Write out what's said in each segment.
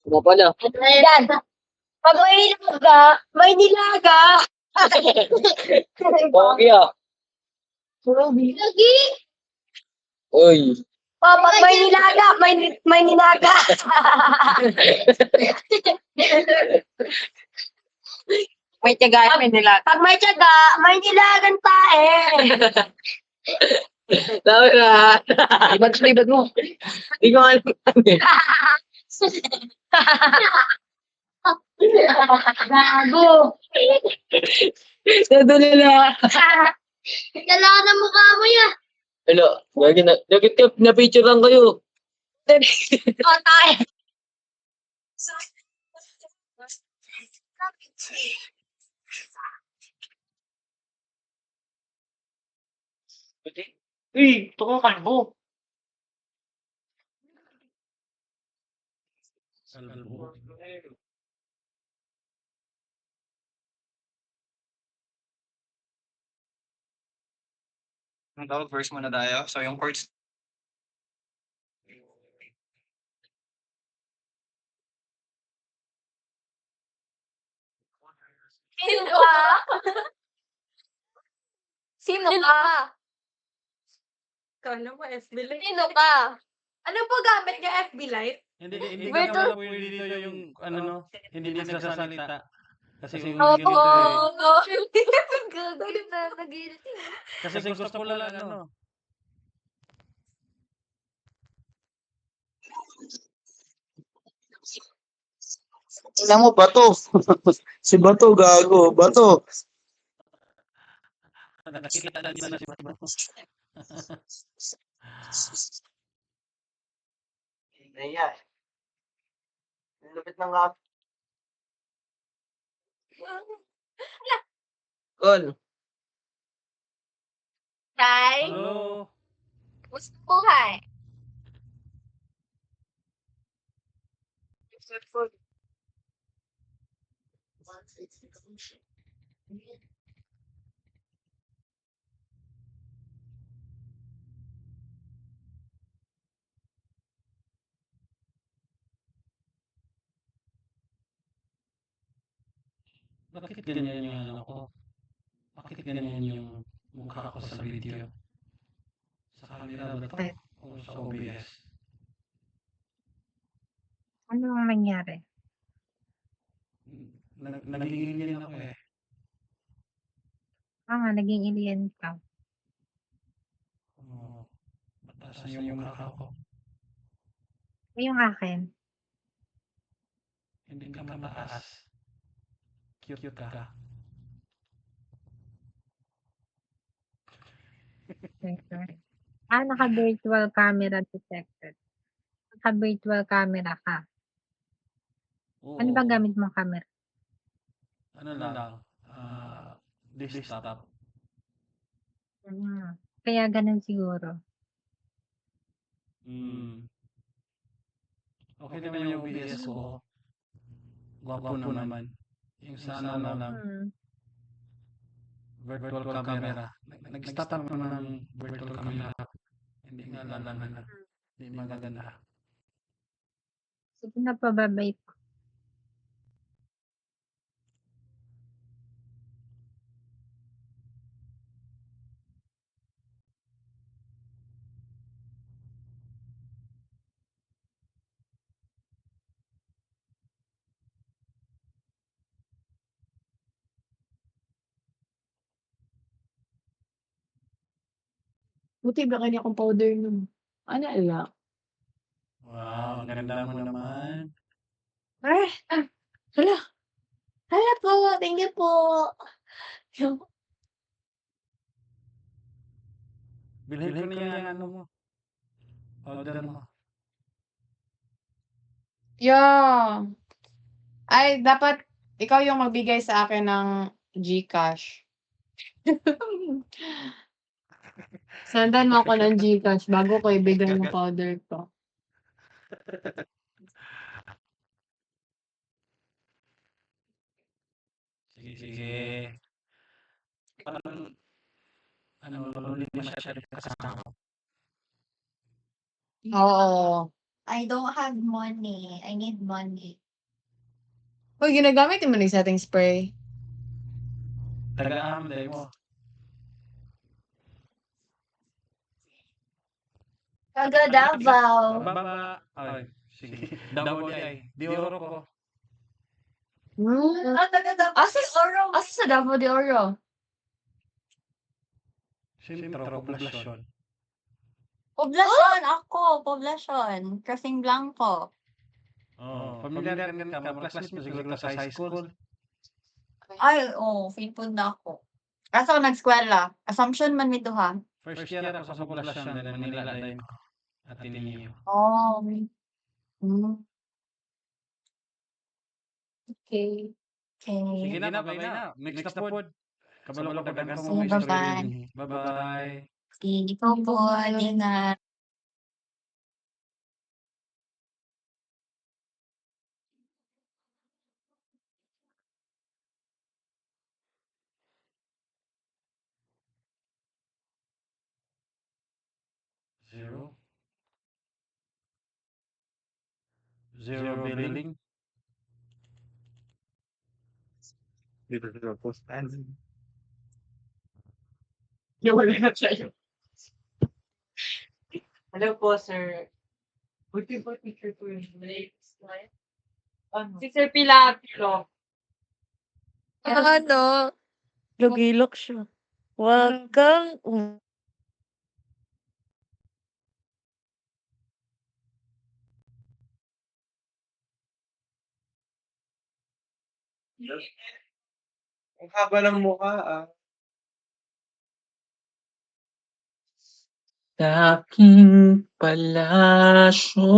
Nga pala. Yan. Pag may nilaga. Pogi ah. Lagi. Uy. Pag may nilaga, may nilaga. May tiyaga, may nilaga. Pag may tiyaga, may nilagan tae. Tama na. Ibad mo. Hindi ko alam. Gago. Nadala na. Kailangan ng mukha mo yan. Ano? Nagit ka, na-picture lang kayo. O, tae. Uy, ito ko kalbo. Kalbo. Ang tawag verse muna tayo. So yung chords. Sino ka? Sino ka? Kala mo FB Live. Sino ka? Ano po gamit niya, FB Live? Hindi Virtual- ka pwede dito yung ano no, hindi nagsasalita. Kasi yung Oo. ganito eh. Gago na nag-iinit. Kasi gusto ko lang ano. Tingnan mo, bato. Si Bato, gago. Bato. Nakikita na nila si Batman. Ayan. Lupit ng nga. Call. Tay, Hello. gusto buhay. Bakit ganyan yung ano ko? Bakit ganyan yung mukha ko sa video? Sa camera ba to? O sa OBS? Ano ang nangyari? Nagiging ganyan ako eh. Naging alien ka. Oo. Mataas na yung mukha ko. Yung akin. Hindi ka mataas. Cute ka. Naka-virtual camera detected. Naka-virtual camera ka. Oo. Ano ba gamit mong camera? Ano lang? Desktop. Kaya ganun siguro. Okay naman yung OBS ko. Gwapo naman. Yung sa ano lang, virtual camera. Nag-stop naman ng virtual camera. Hindi nga lang hindi magaganda. Sige na, pababay po. Buti ba kanya akong powder nun? Ano ala? Wow, ang ganda mo naman. Hala. Hala po, thank you po. Bilhin ko na yung ano mo. Order mo. Yeah. Ay, dapat ikaw yung magbigay sa akin ng GCash. Sendan mo ako ng GCash bago ko ibigay yung powder ko. Sige. Parang, lonely masyado kasama. Oo. I don't have money. I need money. Hoy, ginagamit mo na yung setting spray. Tagaan day mo. Taga Davao. Baba. Ay, sige. Davao di ay. Di oro ko. Taga Davao. Asa sa Davao de Oro? Sentro, poblasyon. Poblasyon ako. Poblasyon. Crossing Blanco. Oh, familiar ka mo. Classmate mo siguro sa high school. Ay, feel po na ako. Asa ako nag-eskwela? Assumption man mi duha. First year ako sa poblasyon, then Manila din. Ateneo. Oh. Okay. Sige na, babay na. Next na pod. Kabalo ko dagan ko Sige, mga bye-bye. istorya din. Bye-bye. Sige po po. Ingat. Zero. Zero billing. Dito sa post. Hello po, sir. Buti po picture ko yung next slide. Si Sir Pilapilo. Ano? Lugilok siya. Wag kang Ang haba ng mukha Sa aking palasyo,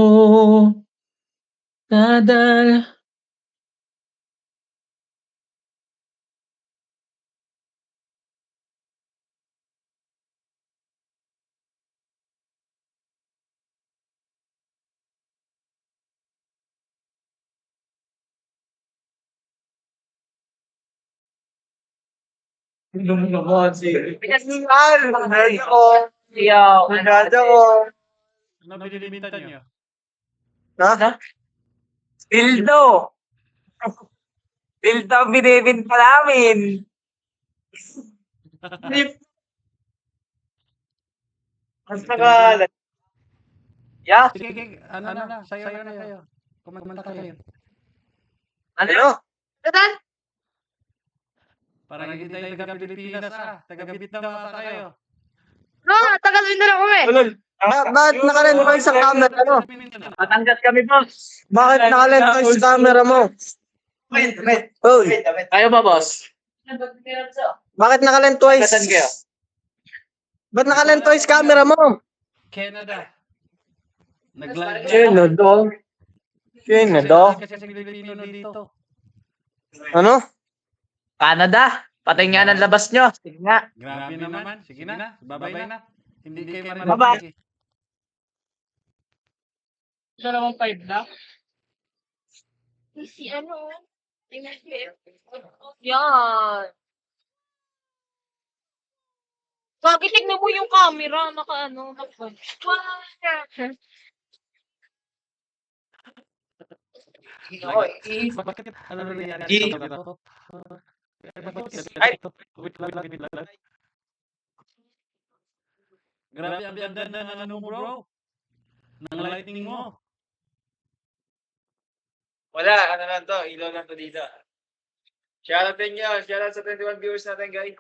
Nagada ko. Ano binilitan niyo? Ha? Dildo! Dildo ang binibinta namin! Mas nakalat. Yeah? Sige, ano na, sayo na kayo. Kumanta kayo. Ano? Para hindi tayo taga-Pilipinas taga-Vietnam ata kayo. tagal na lang kami. Bakit nakalentoy sa camera mo? Matanggat kami, boss! Bakit nakalentoy sa camera mo? Wait. Hoy, Kayo ba, boss? bakit nakalentoy? Tagasan kayo? Ba't nakalentoy sa camera mo? Canada. Nag-live. Sino do? Kasi Pilipino dito. Ano? Canada! Patay nga ng labas nyo! Sige nga! Grabe naman. Sige na, babay na. Hindi kayo Bye-bye. Siya naman 5 na. Si ano? Yan. Bakit tignan mo yung camera? Bakit? Ano nangyayari sa to? Grabe ang ganda ng ano mo, bro. Ng lighting mo. Wala, ano lang to, ilaw lang to dito. Shoutout din nyo, shoutout sa 21 viewers natin guys.